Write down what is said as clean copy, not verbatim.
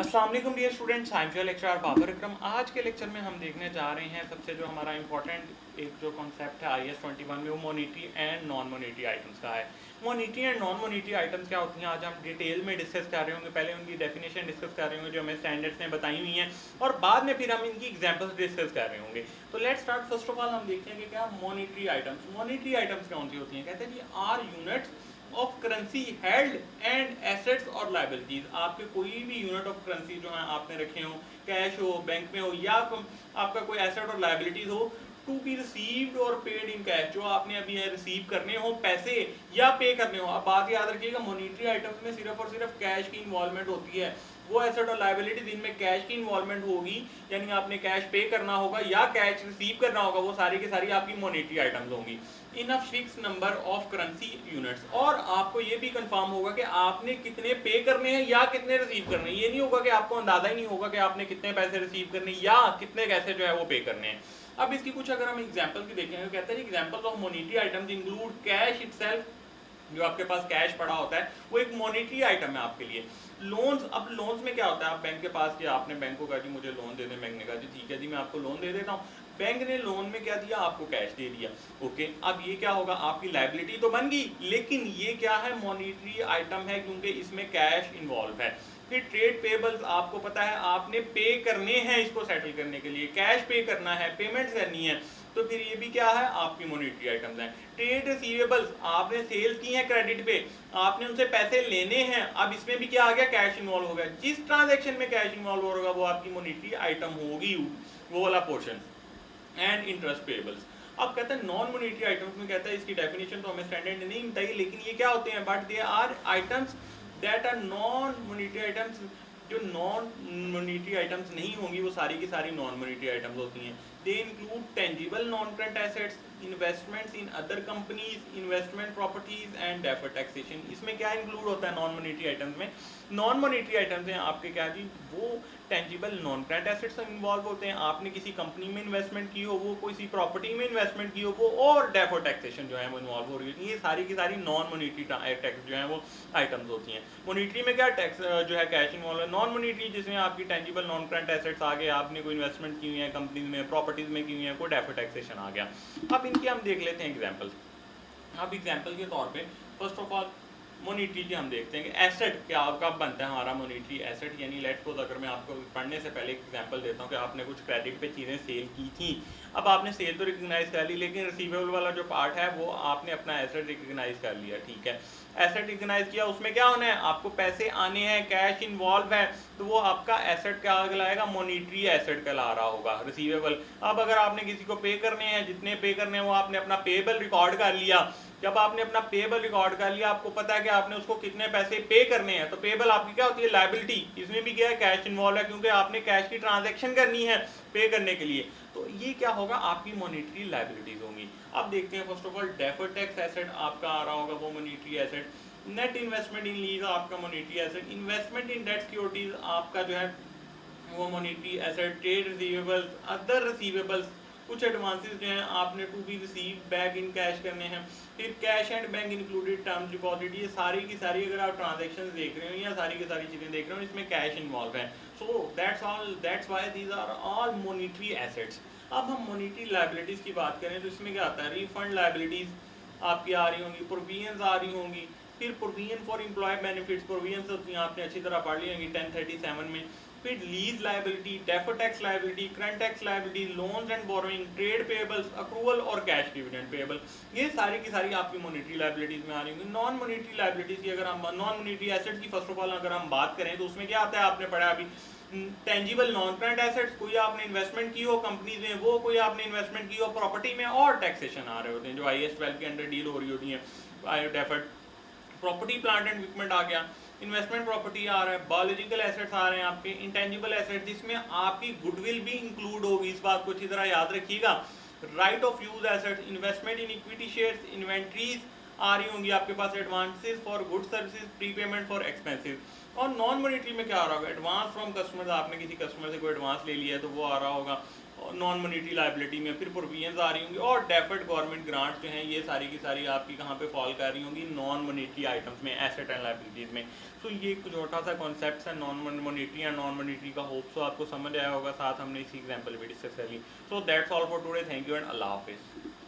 अस्सलाम वालेकुम dear students, I am your lecturer Babar Akram. आज के लेक्चर में हम देखने जा रहे हैं सबसे जो हमारा इंपॉर्टेंट एक जो कॉन्सेप्ट है IAS 21 में, वो monetary and non monetary items का है। Monetary and non monetary items क्या होती हैं, आज हम डिटेल में डिस्कस कर रहे होंगे। पहले उनकी डेफिनेशन डिस्कस कर रहे होंगे जो हमें स्टैंडर्ड्स ने बताई हुई हैं, और बाद में फिर हम इनकी एग्जांपल्स डिस्कस कर रहे होंगे। तो let's start. First of all हम देखते हैं कि क्या मॉनिटरी आइटम्स। मॉनिटरी आइटम्स कौन सी होती हैं? कहते हैं कि are units of currency held and assets और लाइबिलिटीज। आपके कोई भी यूनिट ऑफ करेंसी जो है आपने रखे हो, कैश हो, बैंक में हो, या आपका कोई एसेट और लाइबिलिटीज हो, टू बी रिसीव्ड और पेड इन कैश, जो आपने अभी रिसीव करने हो पैसे या पे करने हो। अब बात याद रखिएगा, मॉनिटरी आइटम्स में सिर्फ और सिर्फ कैश की इन्वॉल्वमेंट होती है। वो एसेट और लाइबिलिटीज इनमें कैश की इन्वॉल्वमेंट होगी, यानी आपने कैश पे करना होगा या कैश रिसीव करना होगा, वो सारी की सारी आपकी मॉनिटरी आइटम्स होंगी in a fix number of currency units. और आपको ये भी कंफर्म होगा कि आपने कितने पे करने हैं या कितने रिसीव करने हैं। ये नहीं होगा कि आपको अंदाजा ही नहीं होगा कि आपने कितने पैसे रिसीव करने या कितने कैसे जो है वो पे करने हैं। अब इसकी कुछ अगर हम एग्जांपल की देखेंगे, कहते हैं examples of monetary items include cash itself. जो आपके पास कैश पड़ा होता है वो एक मॉनिटरी आइटम है आपके लिए। लोन्स, अब लोन्स में क्या होता है, आप बैंक के पास गया, आपने बैंक को कहा जी मुझे लोन दे दें। बैंक ने कहा जी ठीक है जी मैं आपको लोन दे देता हूँ। बैंक ने लोन में क्या दिया, आपको कैश दे दिया। ओके, अब ये क्या होगा, आपकी लाइबिलिटी तो बन गई, लेकिन ये क्या है, मॉनिटरी आइटम है क्योंकि इसमें कैश इन्वॉल्व है। फिर ट्रेड पेबल्स, आपको पता है आपने पे करने हैं इसको सेटल करने के लिए, कैश पे करना है, पेमेंट्स करनी है, तो फिर ये भी क्या है, आपकी मॉनिटरी आइटम्स हैं। ट्रेड रिसीवेबल्स, आपने सेल्स की है क्रेडिट पे, आपने उनसे पैसे लेने हैं, अब इसमें भी क्या आ गया, कैश इन्वॉल्व हो गया। जिस ट्रांजैक्शन में कैश इन्वॉल्व होगा वो आपकी मॉनिटरी आइटम होगी, वो वाला पोर्शन। And interest pebbles. अब कहते हैं नॉन मॉनिटरी आइटम्स में, कहता है इसकी डेफिनेशन तो हमें स्टैंडर्ड नहीं बताई, लेकिन ये क्या होते हैं, but they are items that are non monetary items. जो नॉन मॉनिटरी आइटम्स नहीं होंगी वो सारी की सारी नॉन मॉनिटरी आइटम्स होती हैं। They include tangible non current assets, investments in other companies, investment properties and deferred taxation. इसमें क्या इंक्लूड होता है नॉन मॉनिटरी आइटम्स में? नॉन मॉनिटरी आइटम्स हैं आपके क्या जी, वो tangible non current assets involve होते हैं, आपने किसी कंपनी में इन्वेस्टमेंट की हो, वो किसी प्रॉपर्टी में इन्वेस्टमेंट की हो वो, और डेफर्ड टैक्सेशन जो है वो इन्वॉल्व हो रही है। ये सारी की सारी नॉन मॉनिटरी टैक्स जो है वो आइटम्स होती हैं। मॉनिटरी में क्या टैक्स जो है कैश इन्वॉल्व है। नॉन मॉनिटरी जिसमें आपकी टेंजिबल नॉन करंट एसेट्स आ गए, आपने कोई इन्वेस्टमेंट की हुई है कंपनी में, प्रॉपर्टीज में की हुई है, कोई डेफर्ड टैक्सेशन आ गया। अब इनकी हम देख लेते हैं एग्जाम्पल। अब एग्जाम्पल के तौर पे फर्स्ट ऑफ ऑल मॉनिटरी की हम देखते हैं कि एसेट क्या कब बनता है हमारा मॉनिटरी एसेट। यानी लेट सपोज अगर मैं आपको पढ़ने से पहले एक एग्जांपल देता हूँ कि आपने कुछ क्रेडिट पे चीज़ें सेल की थी। अब आपने सेल तो रिकग्नाइज कर ली, लेकिन रिसीवेबल वाला जो पार्ट है वो आपने अपना एसेट रिकग्नाइज कर लिया। ठीक है, एसेट रिकग्नाइज किया, उसमें क्या होना है, आपको पैसे आने हैं, कैश इन्वॉल्व है, तो वो आपका एसेट क्या कहलाएगा, मॉनिटरी एसेट कहला रहा होगा, रिसीवेबल। अब अगर आपने किसी को पे करने हैं, जितने पे करने हैं वो आपने अपना पेबल रिकॉर्ड कर लिया। जब आपने अपना पेबल रिकॉर्ड कर लिया, आपको पता है कि आपने उसको कितने पैसे पे करने हैं, तो पेबल आपकी क्या होती है, लायबिलिटी। इसमें भी क्या है, कैश इन्वॉल्व है, क्योंकि आपने कैश की ट्रांजैक्शन करनी है पे करने के लिए। तो ये क्या होगा, आपकी मॉनिटरी लायबिलिटीज होंगी। अब देखते हैं first of all deferred tax asset आपका आ रहा होगा, वो monetary asset. Net investment in lease आपका monetary asset. Investment in debt securities आपका जो है वो monetary asset. Trade receivables, other receivables, कुछ एडवांसेस जो हैं आपने to be receive back in cash करने हैं। फिर cash and bank included terms deposit, ये सारी की सारी अगर आप ट्रांजैक्शंस देख रहे हो या सारी की सारी चीज़ें देख रहे हो, इसमें कैश इन्वॉल्व है। So that's all, that's why these are all monetary assets. अब हम मॉनिटरी लायबिलिटीज़ की बात करें तो इसमें क्या आता है, रिफंड लायबिलिटीज़ आपकी आ रही होंगी, प्रोविजंस आ रही होंगी। फिर provision for employee benefits, provisions होती हैं आपने अच्छी तरह पढ़ ली होंगी 1037 में। फिर lease liability, deferred tax liability, current tax liability, loans and borrowing, trade payables, accrual और कैश डिविडेंड पेबल, ये सारी की सारी आपकी मॉनिटरी लायबिलिटीज में आ रही होंगी। नॉन मॉनिटरी लायबिलिटीज की अगर हम, नॉन मॉनिटरी एसेट्स की फर्स्ट ऑफ ऑल अगर हम बात करें तो उसमें क्या आता है, आपने पढ़ा अभी, टेंजिबल नॉन करंट एसेट्स, कोई आपने इन्वेस्टमेंट की हो कंपनी में, वो कोई आपने इन्वेस्टमेंट की हो प्रॉपर्टी में, और टैक्सेशन आ रहे होते हैं जो IAS 12 के अंडर डील हो रही होती है। Deferred property plant and equipment आ गया, इन्वेस्टमेंट प्रॉपर्टी आ रहा है, बायोलॉजिकल एसेट्स आ रहे हैं आपके, इंटेंजिबल एसेट्स जिसमें आपकी गुडविल भी इंक्लूड होगी, इस बात को अच्छी तरह याद रखिएगा। Right of use assets, investment in equity shares, inventories आ रही होंगी आपके पास, advances for good services, prepayment for expensive. और नॉन मॉनिटरी में क्या आ रहा होगा, एडवांस फ्रॉम कस्टमर्स, आपने किसी कस्टमर से कोई एडवांस ले लिया है तो वो आ रहा होगा नॉन मॉनिटरी लाइबिलिटी में। फिर प्रोविजंस आ रही होंगी और डेफर्ड गवर्नमेंट ग्रांट्स जो हैं ये सारी की सारी आपकी कहाँ पे फॉल कर रही होंगी, नॉन मॉनिटरी आइटम्स में, एसेट एंड लाइबिलिटीज में। सो ये एक छोटा सा कॉन्सेप्ट है non monetary and non monetary का, होप सो आपको समझ आया होगा, साथ हमने इसी एग्जाम्पल भी डिस्कस कर ली। So that's all for today, thank you and अल्लाह हाफिज़।